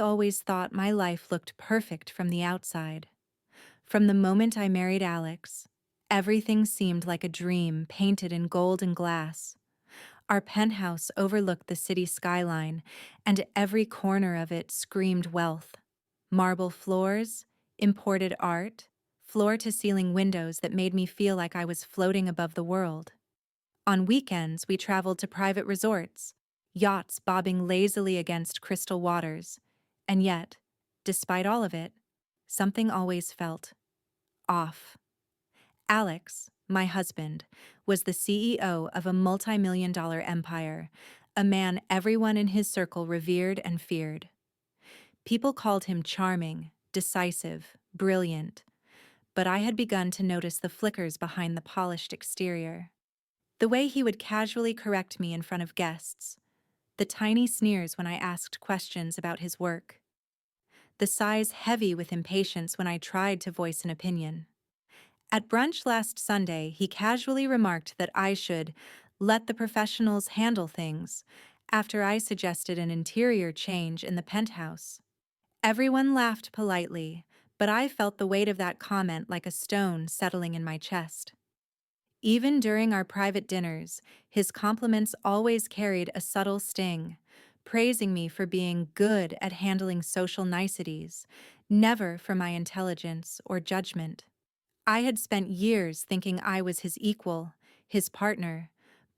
always thought my life looked perfect from the outside. From the moment I married Alex, everything seemed like a dream painted in gold and glass. Our penthouse overlooked the city skyline, and every corner of it screamed wealth. Marble floors, imported art, floor-to-ceiling windows that made me feel like I was floating above the world. On weekends, we traveled to private resorts, yachts bobbing lazily against crystal waters. And yet, despite all of it, something always felt off. Alex, my husband, was the CEO of a multi-million-dollar empire, a man everyone in his circle revered and feared. People called him charming, decisive, brilliant, but I had begun to notice the flickers behind the polished exterior. The way he would casually correct me in front of guests, the tiny sneers when I asked questions about his work, the sighs heavy with impatience when I tried to voice an opinion. At brunch last Sunday, he casually remarked that I should let the professionals handle things after I suggested an interior change in the penthouse. Everyone laughed politely, but I felt the weight of that comment like a stone settling in my chest. Even during our private dinners, his compliments always carried a subtle sting, praising me for being good at handling social niceties, never for my intelligence or judgment. I had spent years thinking I was his equal, his partner,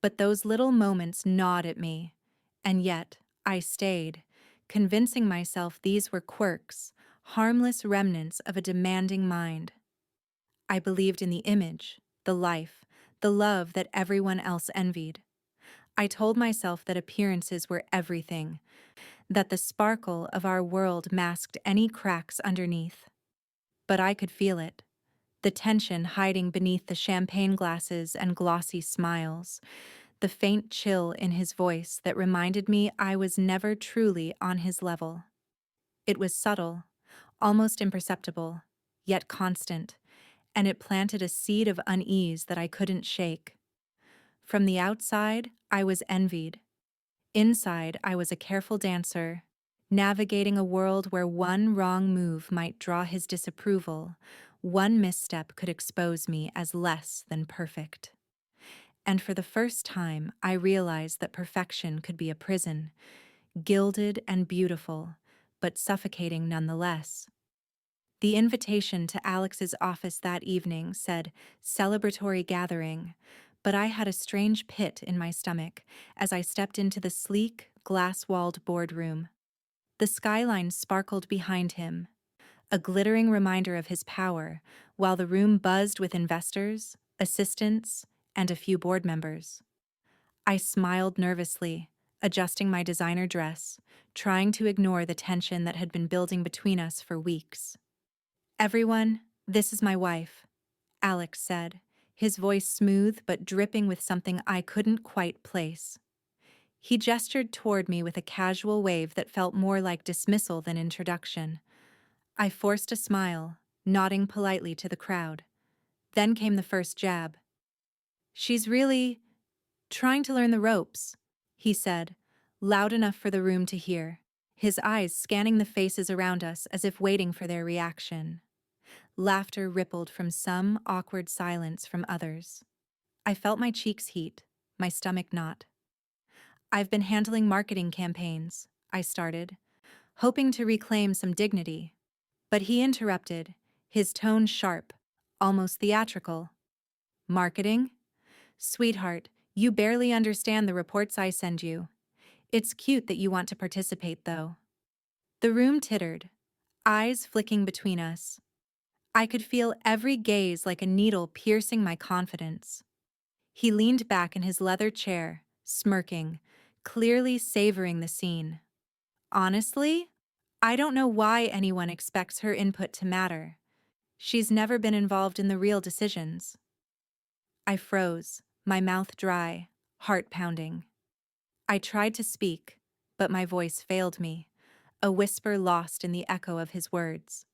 but those little moments gnawed at me, and yet I stayed, convincing myself these were quirks, harmless remnants of a demanding mind. I believed in the image, the life, the love that everyone else envied. I told myself that appearances were everything, that the sparkle of our world masked any cracks underneath. But I could feel it, the tension hiding beneath the champagne glasses and glossy smiles, the faint chill in his voice that reminded me I was never truly on his level. It was subtle, almost imperceptible, yet constant, and it planted a seed of unease that I couldn't shake. From the outside, I was envied. Inside, I was a careful dancer, navigating a world where one wrong move might draw his disapproval, one misstep could expose me as less than perfect. And for the first time, I realized that perfection could be a prison, gilded and beautiful, but suffocating nonetheless. The invitation to Alex's office that evening said celebratory gathering, but I had a strange pit in my stomach as I stepped into the sleek, glass-walled boardroom. The skyline sparkled behind him, a glittering reminder of his power, while the room buzzed with investors, assistants, and a few board members. I smiled nervously, adjusting my designer dress, trying to ignore the tension that had been building between us for weeks. "Everyone, this is my wife," Alex said, his voice smooth but dripping with something I couldn't quite place. He gestured toward me with a casual wave that felt more like dismissal than introduction. I forced a smile, nodding politely to the crowd. Then came the first jab. "She's really trying to learn the ropes," he said, loud enough for the room to hear, his eyes scanning the faces around us as if waiting for their reaction. Laughter rippled from some, awkward silence from others. I felt my cheeks heat, my stomach knot. "I've been handling marketing campaigns," I started, hoping to reclaim some dignity. But he interrupted, his tone sharp, almost theatrical. "Marketing? Sweetheart, you barely understand the reports I send you. It's cute that you want to participate, though." The room tittered, eyes flicking between us. I could feel every gaze like a needle piercing my confidence. He leaned back in his leather chair, smirking, clearly savoring the scene. "Honestly, I don't know why anyone expects her input to matter. She's never been involved in the real decisions." I froze, my mouth dry, heart pounding. I tried to speak, but my voice failed me, a whisper lost in the echo of his words.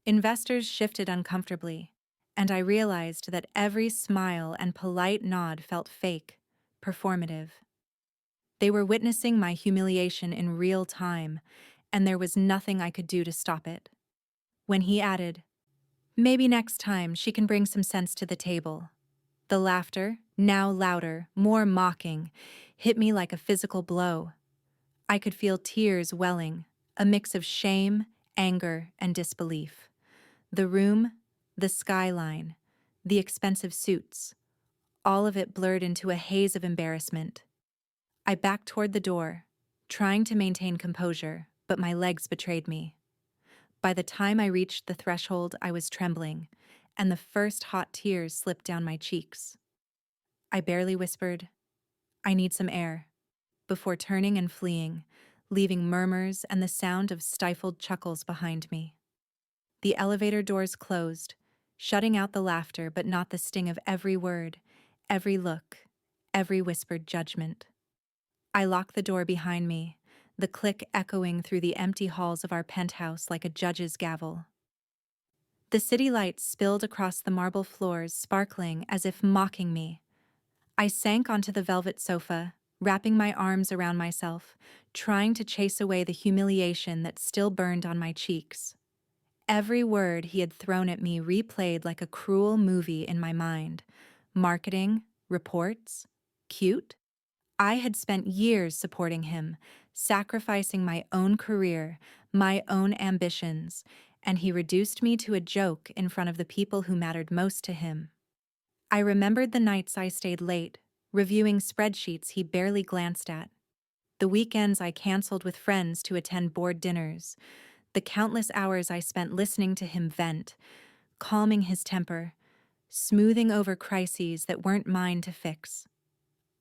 Investors shifted uncomfortably, and I realized that every smile and polite nod felt fake, performative. They were witnessing my humiliation in real time, and there was nothing I could do to stop it. When he added, "Maybe next time she can bring some sense to the table," the laughter, now louder, more mocking, hit me like a physical blow. I could feel tears welling, a mix of shame, anger, and disbelief. The room, the skyline, the expensive suits, all of it blurred into a haze of embarrassment. I backed toward the door, trying to maintain composure, but my legs betrayed me. By the time I reached the threshold, I was trembling, and the first hot tears slipped down my cheeks. I barely whispered, "I need some air," before turning and fleeing, leaving murmurs and the sound of stifled chuckles behind me. The elevator doors closed, shutting out the laughter but not the sting of every word, every look, every whispered judgment. I locked the door behind me, the click echoing through the empty halls of our penthouse like a judge's gavel. The city lights spilled across the marble floors, sparkling as if mocking me. I sank onto the velvet sofa, wrapping my arms around myself, trying to chase away the humiliation that still burned on my cheeks. Every word he had thrown at me replayed like a cruel movie in my mind. Marketing, reports, cute. I had spent years supporting him, sacrificing my own career, my own ambitions, and he reduced me to a joke in front of the people who mattered most to him. I remembered the nights I stayed late, reviewing spreadsheets he barely glanced at, the weekends I canceled with friends to attend board dinners, the countless hours I spent listening to him vent, calming his temper, smoothing over crises that weren't mine to fix.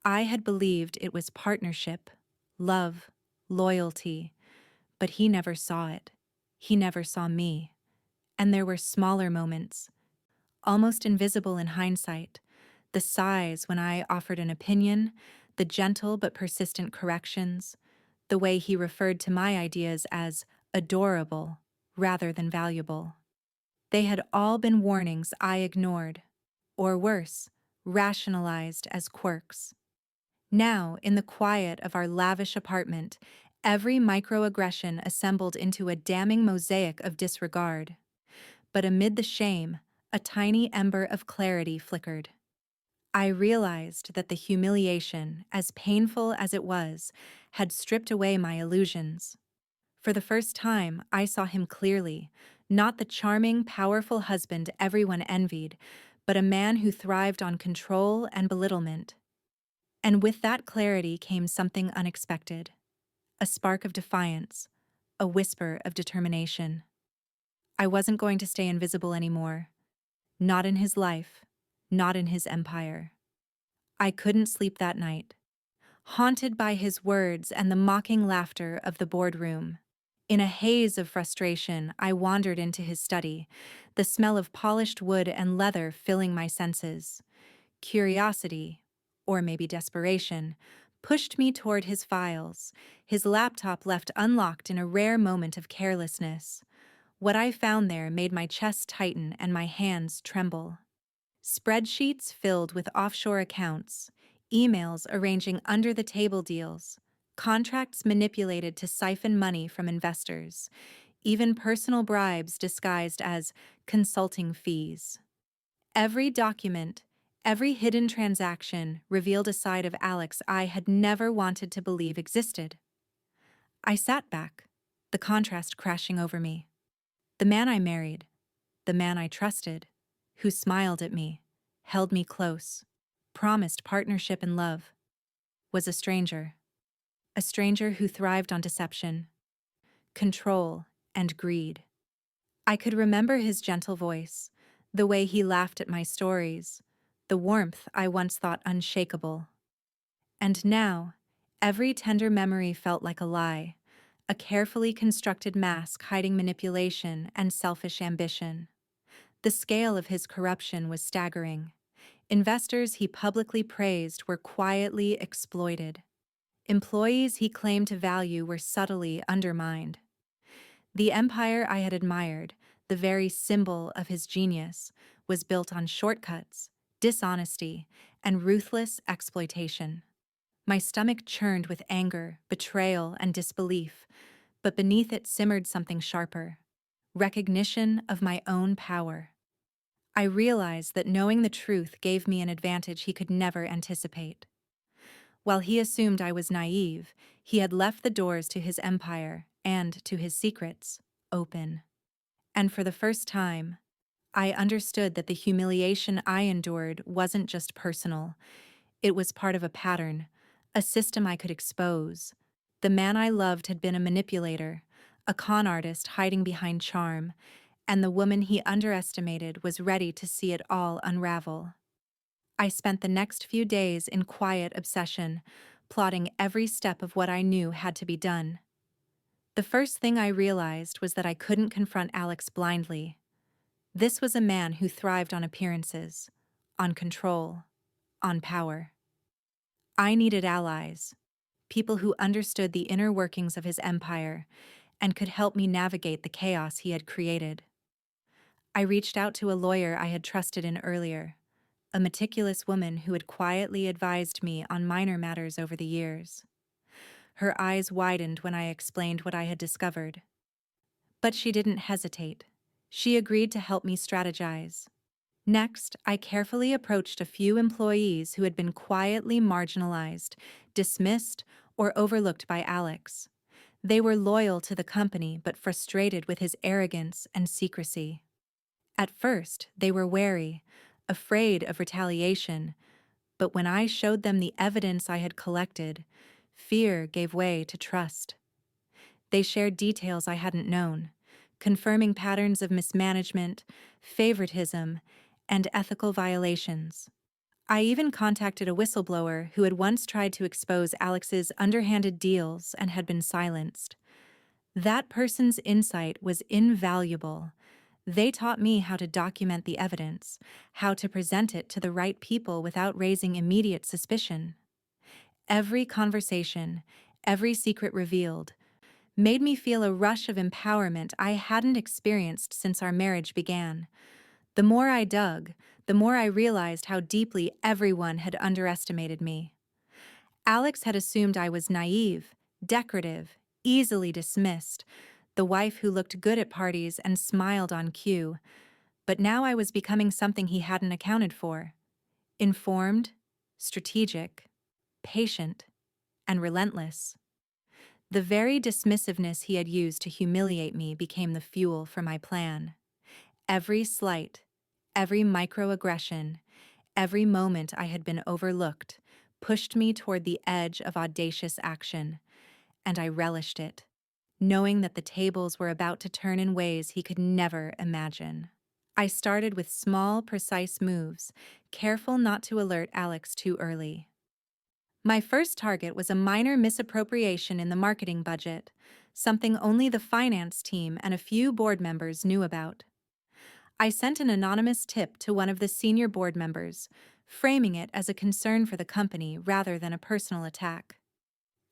I had believed it was partnership, love, loyalty, but he never saw it. He never saw me. And there were smaller moments, almost invisible in hindsight, the sighs when I offered an opinion, the gentle but persistent corrections, the way he referred to my ideas as adorable rather than valuable. They had all been warnings I ignored, or worse, rationalized as quirks. Now, in the quiet of our lavish apartment, every microaggression assembled into a damning mosaic of disregard. But amid the shame, a tiny ember of clarity flickered. I realized that the humiliation, as painful as it was, had stripped away my illusions. For the first time, I saw him clearly, not the charming, powerful husband everyone envied, but a man who thrived on control and belittlement. And with that clarity came something unexpected, a spark of defiance, a whisper of determination. I wasn't going to stay invisible anymore. Not in his life, not in his empire. I couldn't sleep that night, haunted by his words and the mocking laughter of the boardroom. In a haze of frustration, I wandered into his study, the smell of polished wood and leather filling my senses. Curiosity, or maybe desperation, pushed me toward his files, his laptop left unlocked in a rare moment of carelessness. What I found there made my chest tighten and my hands tremble. Spreadsheets filled with offshore accounts, emails arranging under-the-table deals, contracts manipulated to siphon money from investors, even personal bribes disguised as consulting fees. Every document, every hidden transaction revealed a side of Alex I had never wanted to believe existed. I sat back, the contrast crashing over me. The man I married, the man I trusted, who smiled at me, held me close, promised partnership and love, was a stranger. A stranger who thrived on deception, control, and greed. I could remember his gentle voice, the way he laughed at my stories, the warmth I once thought unshakable. And now, every tender memory felt like a lie, a carefully constructed mask hiding manipulation and selfish ambition. The scale of his corruption was staggering. Investors he publicly praised were quietly exploited. Employees he claimed to value were subtly undermined. The empire I had admired, the very symbol of his genius, was built on shortcuts, dishonesty, and ruthless exploitation. My stomach churned with anger, betrayal, and disbelief, but beneath it simmered something sharper: recognition of my own power. I realized that knowing the truth gave me an advantage he could never anticipate. While he assumed I was naive, he had left the doors to his empire and to his secrets open. And for the first time, I understood that the humiliation I endured wasn't just personal. It was part of a pattern, a system I could expose. The man I loved had been a manipulator, a con artist hiding behind charm, and the woman he underestimated was ready to see it all unravel. I spent the next few days in quiet obsession, plotting every step of what I knew had to be done. The first thing I realized was that I couldn't confront Alex blindly. This was a man who thrived on appearances, on control, on power. I needed allies, people who understood the inner workings of his empire and could help me navigate the chaos he had created. I reached out to a lawyer I had trusted in earlier, a meticulous woman who had quietly advised me on minor matters over the years. Her eyes widened when I explained what I had discovered. But she didn't hesitate. She agreed to help me strategize. Next, I carefully approached a few employees who had been quietly marginalized, dismissed, or overlooked by Alex. They were loyal to the company but frustrated with his arrogance and secrecy. At first, they were wary, afraid of retaliation, but when I showed them the evidence I had collected, fear gave way to trust. They shared details I hadn't known, confirming patterns of mismanagement, favoritism, and ethical violations. I even contacted a whistleblower who had once tried to expose Alex's underhanded deals and had been silenced. That person's insight was invaluable. They taught me how to document the evidence, how to present it to the right people without raising immediate suspicion. Every conversation, every secret revealed, made me feel a rush of empowerment I hadn't experienced since our marriage began. The more I dug, the more I realized how deeply everyone had underestimated me. Alex had assumed I was naive, decorative, easily dismissed, the wife who looked good at parties and smiled on cue. But now I was becoming something he hadn't accounted for: informed, strategic, patient, and relentless. The very dismissiveness he had used to humiliate me became the fuel for my plan. Every slight, every microaggression, every moment I had been overlooked pushed me toward the edge of audacious action, and I relished it, knowing that the tables were about to turn in ways he could never imagine. I started with small, precise moves, careful not to alert Alex too early. My first target was a minor misappropriation in the marketing budget, something only the finance team and a few board members knew about. I sent an anonymous tip to one of the senior board members, framing it as a concern for the company rather than a personal attack.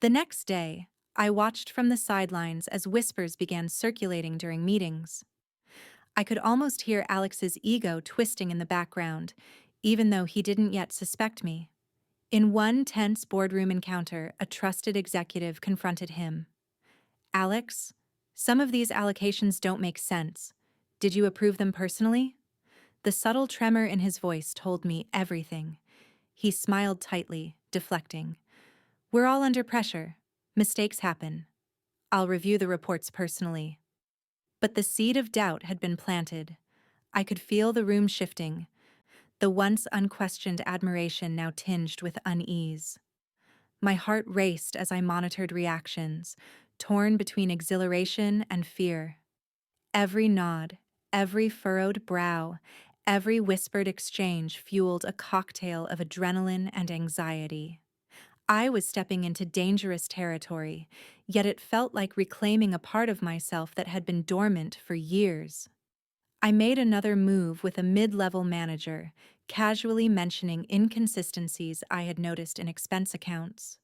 The next day, I watched from the sidelines as whispers began circulating during meetings. I could almost hear Alex's ego twisting in the background, even though he didn't yet suspect me. In one tense boardroom encounter, a trusted executive confronted him. "Alex, some of these allocations don't make sense. Did you approve them personally?" The subtle tremor in his voice told me everything. He smiled tightly, deflecting. "We're all under pressure. Mistakes happen. I'll review the reports personally." But the seed of doubt had been planted. I could feel the room shifting, the once unquestioned admiration now tinged with unease. My heart raced as I monitored reactions, torn between exhilaration and fear. Every nod, every furrowed brow, every whispered exchange fueled a cocktail of adrenaline and anxiety. I was stepping into dangerous territory, yet it felt like reclaiming a part of myself that had been dormant for years. I made another move with a mid-level manager, casually mentioning inconsistencies I had noticed in expense accounts.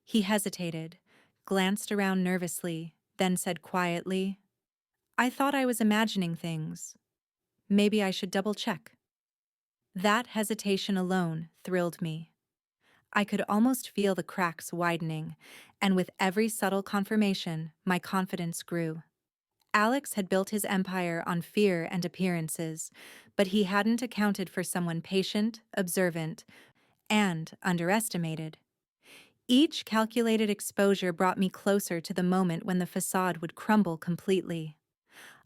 He hesitated, glanced around nervously, then said quietly, "I thought I was imagining things. Maybe I should double-check." That hesitation alone thrilled me. I could almost feel the cracks widening, and with every subtle confirmation, my confidence grew. Alex had built his empire on fear and appearances, but he hadn't accounted for someone patient, observant, and underestimated. Each calculated exposure brought me closer to the moment when the facade would crumble completely.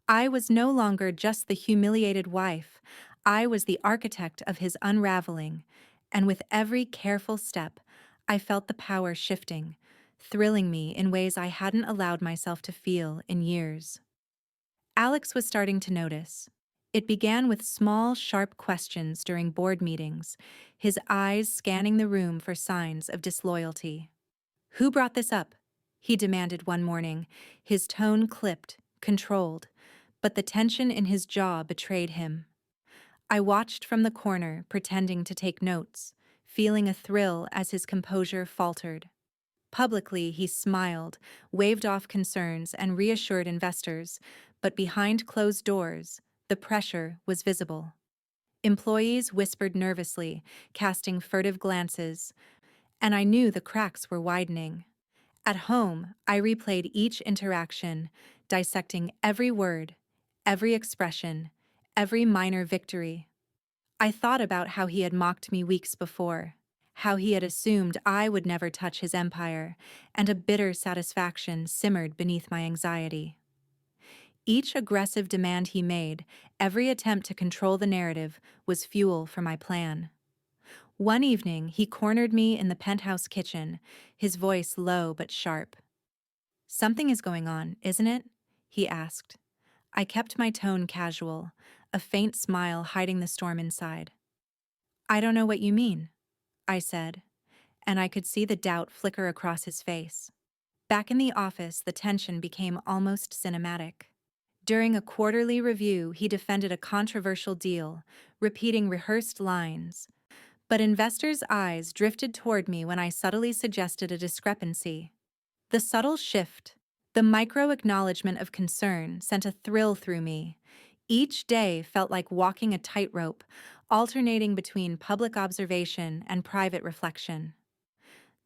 I was no longer just the humiliated wife, I was the architect of his unraveling, and with every careful step, I felt the power shifting, thrilling me in ways I hadn't allowed myself to feel in years. Alex was starting to notice. It began with small, sharp questions during board meetings, his eyes scanning the room for signs of disloyalty. "Who brought this up?" he demanded one morning, his tone clipped, controlled, but the tension in his jaw betrayed him. I watched from the corner, pretending to take notes, feeling a thrill as his composure faltered. Publicly, he smiled, waved off concerns, and reassured investors, but behind closed doors, the pressure was visible. Employees whispered nervously, casting furtive glances, and I knew the cracks were widening. At home, I replayed each interaction, dissecting every word, every expression, every minor victory. I thought about how he had mocked me weeks before, how he had assumed I would never touch his empire, and a bitter satisfaction simmered beneath my anxiety. Each aggressive demand he made, every attempt to control the narrative, was fuel for my plan. One evening, he cornered me in the penthouse kitchen, his voice low but sharp. "Something is going on, isn't it?" he asked. I kept my tone casual, a faint smile hiding the storm inside. "I don't know what you mean," I said, and I could see the doubt flicker across his face. Back in the office, the tension became almost cinematic. During a quarterly review, he defended a controversial deal, repeating rehearsed lines. But investors' eyes drifted toward me when I subtly suggested a discrepancy. The subtle shift, the micro acknowledgement of concern, sent a thrill through me. Each day felt like walking a tightrope, alternating between public observation and private reflection.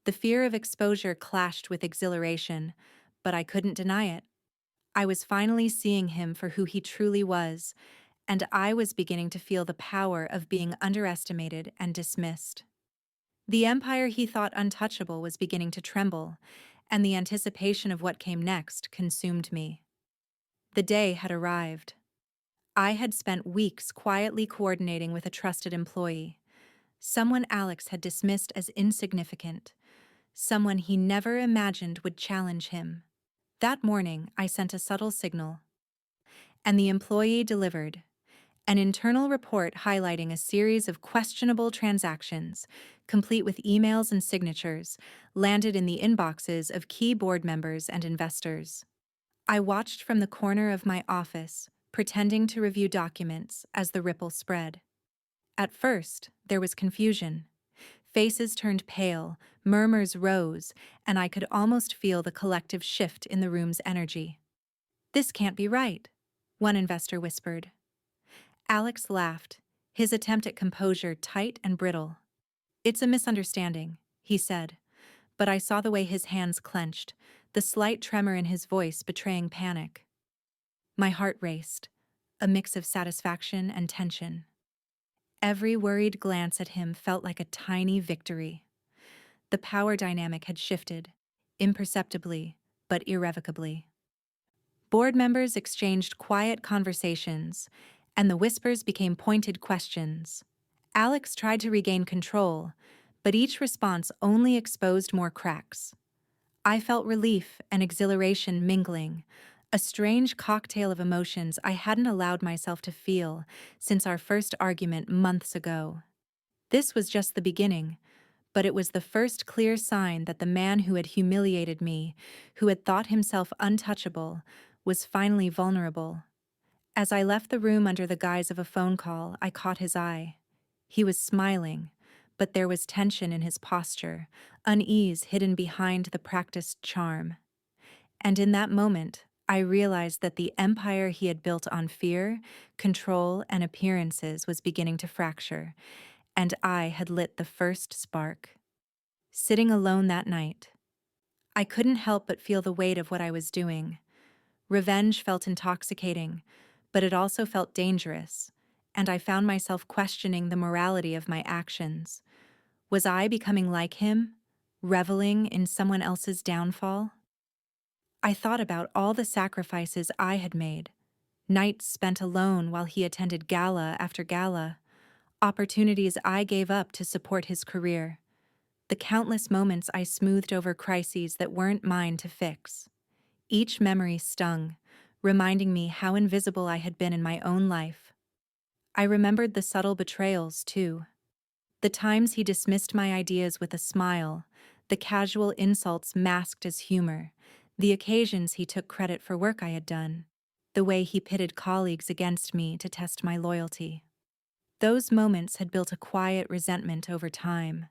The fear of exposure clashed with exhilaration, but I couldn't deny it. I was finally seeing him for who he truly was, and I was beginning to feel the power of being underestimated and dismissed. The empire he thought untouchable was beginning to tremble, and the anticipation of what came next consumed me. The day had arrived. I had spent weeks quietly coordinating with a trusted employee, someone Alex had dismissed as insignificant, someone he never imagined would challenge him. That morning, I sent a subtle signal, and the employee delivered. An internal report highlighting a series of questionable transactions, complete with emails and signatures, landed in the inboxes of key board members and investors. I watched from the corner of my office, pretending to review documents as the ripple spread. At first, there was confusion. Faces turned pale, murmurs rose, and I could almost feel the collective shift in the room's energy. "This can't be right," one investor whispered. Alex laughed, his attempt at composure tight and brittle. "It's a misunderstanding," he said, but I saw the way his hands clenched, the slight tremor in his voice betraying panic. My heart raced, a mix of satisfaction and tension. Every worried glance at him felt like a tiny victory. The power dynamic had shifted, imperceptibly, but irrevocably. Board members exchanged quiet conversations, and the whispers became pointed questions. Alex tried to regain control, but each response only exposed more cracks. I felt relief and exhilaration mingling, a strange cocktail of emotions I hadn't allowed myself to feel since our first argument months ago. This was just the beginning, but it was the first clear sign that the man who had humiliated me, who had thought himself untouchable, was finally vulnerable. As I left the room under the guise of a phone call, I caught his eye. He was smiling, but there was tension in his posture, unease hidden behind the practiced charm. And in that moment, I realized that the empire he had built on fear, control, and appearances was beginning to fracture, and I had lit the first spark. Sitting alone that night, I couldn't help but feel the weight of what I was doing. Revenge felt intoxicating, but it also felt dangerous, and I found myself questioning the morality of my actions. Was I becoming like him, reveling in someone else's downfall? I thought about all the sacrifices I had made, nights spent alone while he attended gala after gala, opportunities I gave up to support his career, the countless moments I smoothed over crises that weren't mine to fix. Each memory stung, reminding me how invisible I had been in my own life. I remembered the subtle betrayals, too. The times he dismissed my ideas with a smile, the casual insults masked as humor, the occasions he took credit for work I had done, the way he pitted colleagues against me to test my loyalty. Those moments had built a quiet resentment over time,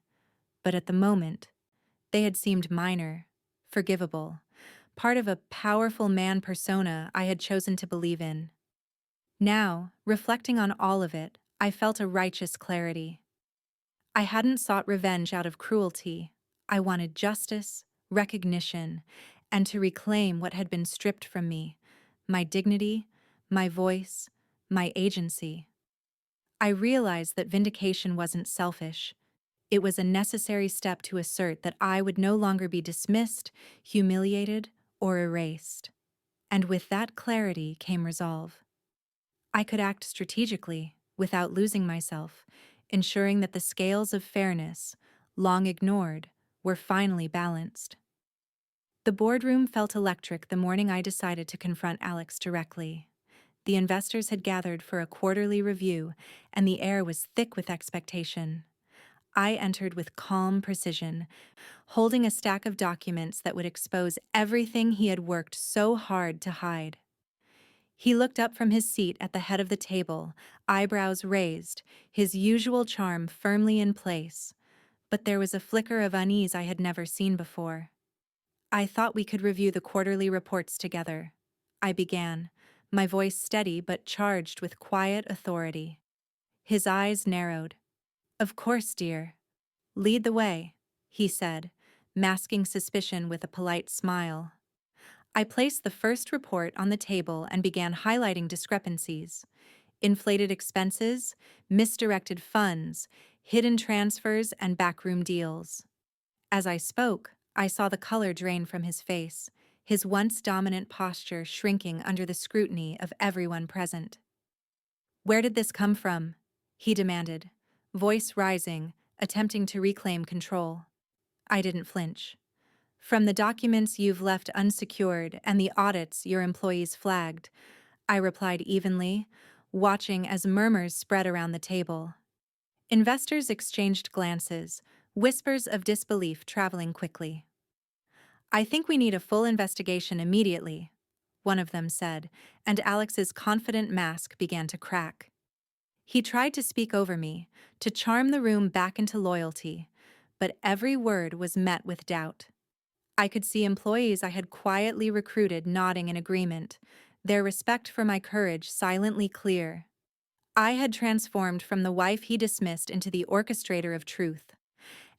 but at the moment, they had seemed minor, forgivable, part of a powerful man persona I had chosen to believe in. Now, reflecting on all of it, I felt a righteous clarity. I hadn't sought revenge out of cruelty. I wanted justice, recognition, and to reclaim what had been stripped from me, my dignity, my voice, my agency. I realized that vindication wasn't selfish. It was a necessary step to assert that I would no longer be dismissed, humiliated, or erased. And with that clarity came resolve. I could act strategically, without losing myself, ensuring that the scales of fairness, long ignored, were finally balanced. The boardroom felt electric the morning I decided to confront Alex directly. The investors had gathered for a quarterly review, and the air was thick with expectation. I entered with calm precision, holding a stack of documents that would expose everything he had worked so hard to hide. He looked up from his seat at the head of the table, eyebrows raised, his usual charm firmly in place. But there was a flicker of unease I had never seen before. "I thought we could review the quarterly reports together," I began, my voice steady but charged with quiet authority. His eyes narrowed. "Of course, dear. Lead the way," he said, masking suspicion with a polite smile. I placed the first report on the table and began highlighting discrepancies: inflated expenses, misdirected funds, hidden transfers, and backroom deals. As I spoke, I saw the color drain from his face, his once dominant posture shrinking under the scrutiny of everyone present. "Where did this come from?" he demanded, voice rising, attempting to reclaim control. I didn't flinch. "From the documents you've left unsecured and the audits your employees flagged," I replied evenly, watching as murmurs spread around the table. Investors exchanged glances, whispers of disbelief traveling quickly. "I think we need a full investigation immediately," one of them said, and Alex's confident mask began to crack. He tried to speak over me, to charm the room back into loyalty, but every word was met with doubt. I could see employees I had quietly recruited nodding in agreement, their respect for my courage silently clear. I had transformed from the wife he dismissed into the orchestrator of truth,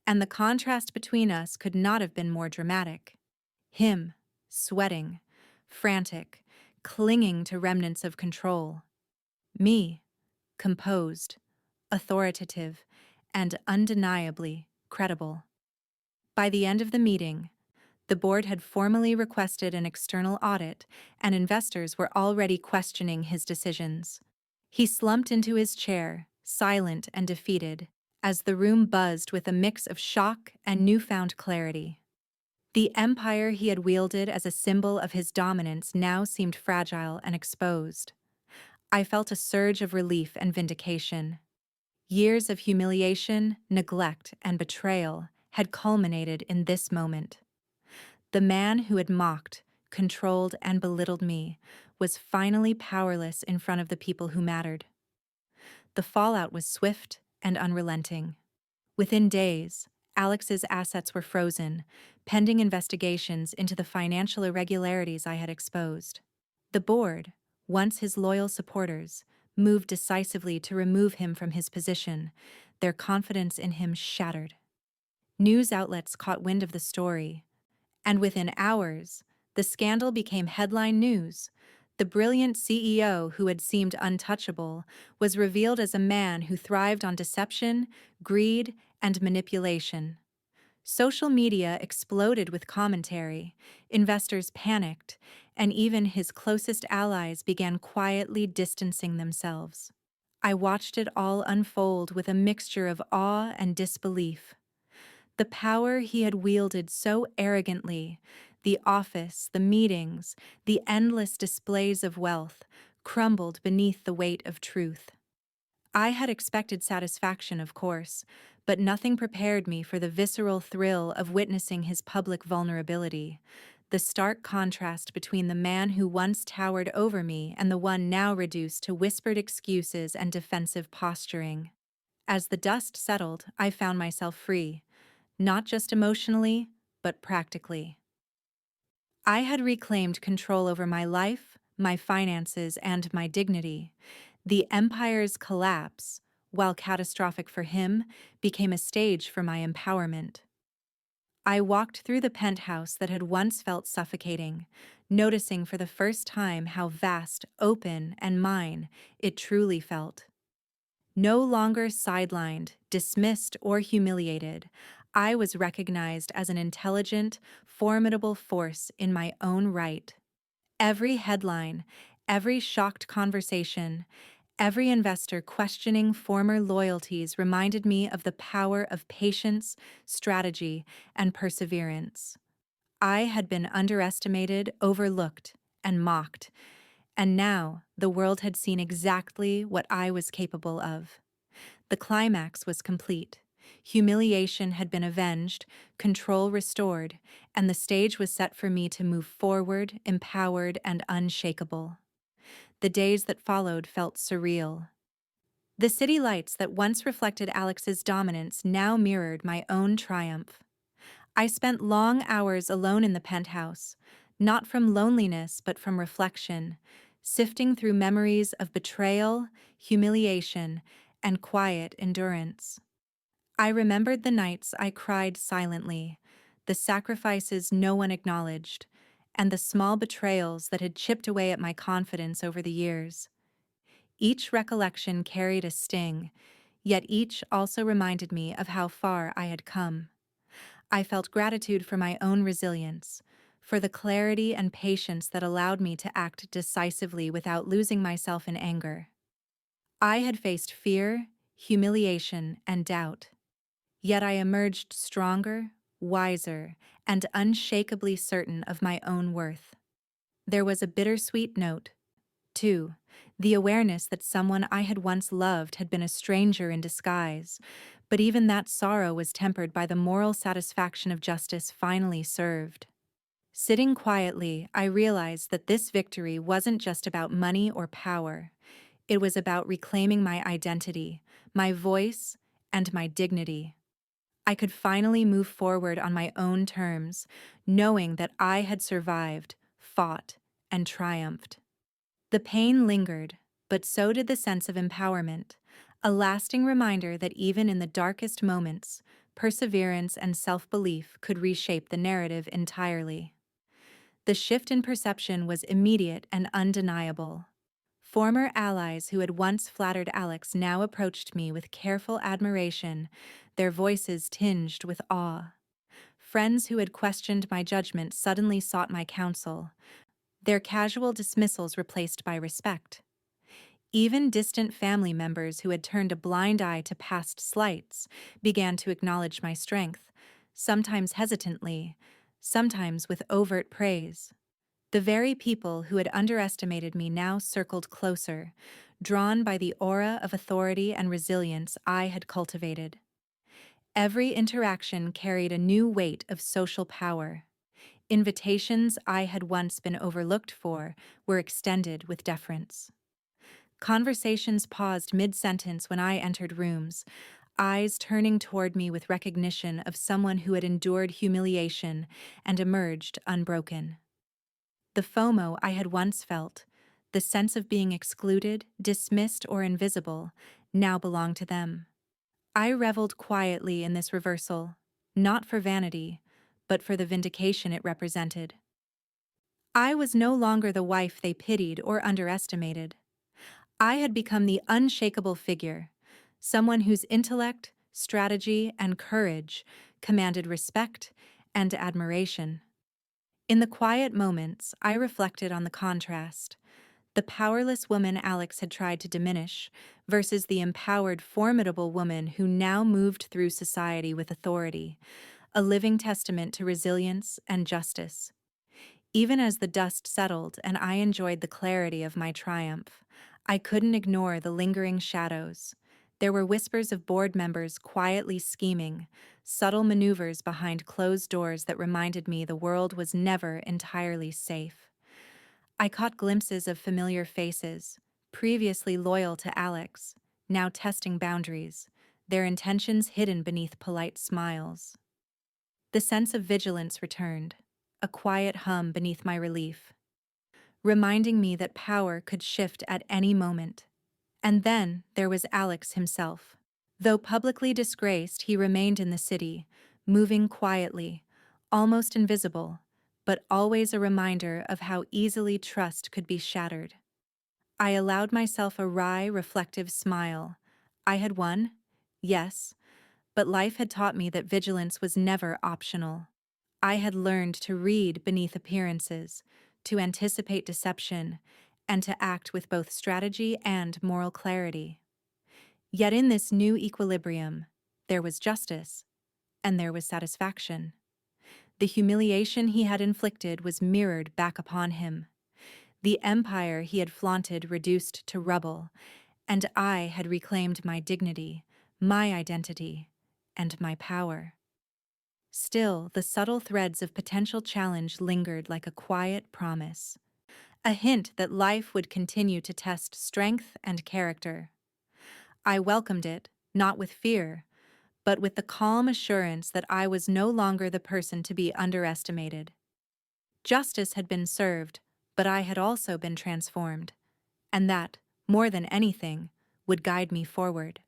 and the contrast between us could not have been more dramatic. Him, sweating, frantic, clinging to remnants of control. Me, composed, authoritative, and undeniably credible. By the end of the meeting, the board had formally requested an external audit, and investors were already questioning his decisions. He slumped into his chair, silent and defeated, as the room buzzed with a mix of shock and newfound clarity. The empire he had wielded as a symbol of his dominance now seemed fragile and exposed. I felt a surge of relief and vindication. Years of humiliation, neglect, and betrayal had culminated in this moment. The man who had mocked, controlled, and belittled me was finally powerless in front of the people who mattered. The fallout was swift and unrelenting. Within days, Alex's assets were frozen, pending investigations into the financial irregularities I had exposed. The board, once his loyal supporters, moved decisively to remove him from his position, their confidence in him shattered. News outlets caught wind of the story, and within hours, the scandal became headline news. The brilliant CEO who had seemed untouchable was revealed as a man who thrived on deception, greed, and manipulation. Social media exploded with commentary, investors panicked, and even his closest allies began quietly distancing themselves. I watched it all unfold with a mixture of awe and disbelief. The power he had wielded so arrogantly, the office, the meetings, the endless displays of wealth, crumbled beneath the weight of truth. I had expected satisfaction, of course, but nothing prepared me for the visceral thrill of witnessing his public vulnerability, the stark contrast between the man who once towered over me and the one now reduced to whispered excuses and defensive posturing. As the dust settled, I found myself free, not just emotionally, but practically. I had reclaimed control over my life, my finances, and my dignity. The empire's collapse, while catastrophic for him, became a stage for my empowerment. I walked through the penthouse that had once felt suffocating, noticing for the first time how vast, open, and mine it truly felt. No longer sidelined, dismissed, or humiliated, I was recognized as an intelligent, formidable force in my own right. Every headline, every shocked conversation, every investor questioning former loyalties reminded me of the power of patience, strategy, and perseverance. I had been underestimated, overlooked, and mocked, and now the world had seen exactly what I was capable of. The climax was complete. Humiliation had been avenged, control restored, and the stage was set for me to move forward, empowered and unshakable. The days that followed felt surreal. The city lights that once reflected Alex's dominance now mirrored my own triumph. I spent long hours alone in the penthouse, not from loneliness but from reflection, sifting through memories of betrayal, humiliation, and quiet endurance. I remembered the nights I cried silently, the sacrifices no one acknowledged, and the small betrayals that had chipped away at my confidence over the years. Each recollection carried a sting, yet each also reminded me of how far I had come. I felt gratitude for my own resilience, for the clarity and patience that allowed me to act decisively without losing myself in anger. I had faced fear, humiliation, and doubt. Yet I emerged stronger, wiser, and unshakably certain of my own worth. There was a bittersweet note, too, the awareness that someone I had once loved had been a stranger in disguise, but even that sorrow was tempered by the moral satisfaction of justice finally served. Sitting quietly, I realized that this victory wasn't just about money or power. It was about reclaiming my identity, my voice, and my dignity. I could finally move forward on my own terms, knowing that I had survived, fought, and triumphed. The pain lingered, but so did the sense of empowerment, a lasting reminder that even in the darkest moments, perseverance and self-belief could reshape the narrative entirely. The shift in perception was immediate and undeniable. Former allies who had once flattered Alex now approached me with careful admiration, their voices tinged with awe. Friends who had questioned my judgment suddenly sought my counsel, their casual dismissals replaced by respect. Even distant family members who had turned a blind eye to past slights began to acknowledge my strength, sometimes hesitantly, sometimes with overt praise. The very people who had underestimated me now circled closer, drawn by the aura of authority and resilience I had cultivated. Every interaction carried a new weight of social power. Invitations I had once been overlooked for were extended with deference. Conversations paused mid-sentence when I entered rooms, eyes turning toward me with recognition of someone who had endured humiliation and emerged unbroken. The FOMO I had once felt, the sense of being excluded, dismissed, or invisible, now belonged to them. I reveled quietly in this reversal, not for vanity, but for the vindication it represented. I was no longer the wife they pitied or underestimated. I had become the unshakable figure, someone whose intellect, strategy, and courage commanded respect and admiration. In the quiet moments, I reflected on the contrast: the powerless woman Alex had tried to diminish versus the empowered, formidable woman who now moved through society with authority, a living testament to resilience and justice. Even as the dust settled and I enjoyed the clarity of my triumph, I couldn't ignore the lingering shadows. There were whispers of board members quietly scheming, subtle maneuvers behind closed doors that reminded me the world was never entirely safe. I caught glimpses of familiar faces, previously loyal to Alex, now testing boundaries, their intentions hidden beneath polite smiles. The sense of vigilance returned, a quiet hum beneath my relief, reminding me that power could shift at any moment. And then there was Alex himself. Though publicly disgraced, he remained in the city, moving quietly, almost invisible, but always a reminder of how easily trust could be shattered. I allowed myself a wry, reflective smile. I had won, yes, but life had taught me that vigilance was never optional. I had learned to read beneath appearances, to anticipate deception, and to act with both strategy and moral clarity. Yet in this new equilibrium, there was justice, and there was satisfaction. The humiliation he had inflicted was mirrored back upon him. The empire he had flaunted reduced to rubble, and I had reclaimed my dignity, my identity, and my power. Still, the subtle threads of potential challenge lingered like a quiet promise, a hint that life would continue to test strength and character. I welcomed it, not with fear, but with the calm assurance that I was no longer the person to be underestimated. Justice had been served, but I had also been transformed, and that, more than anything, would guide me forward.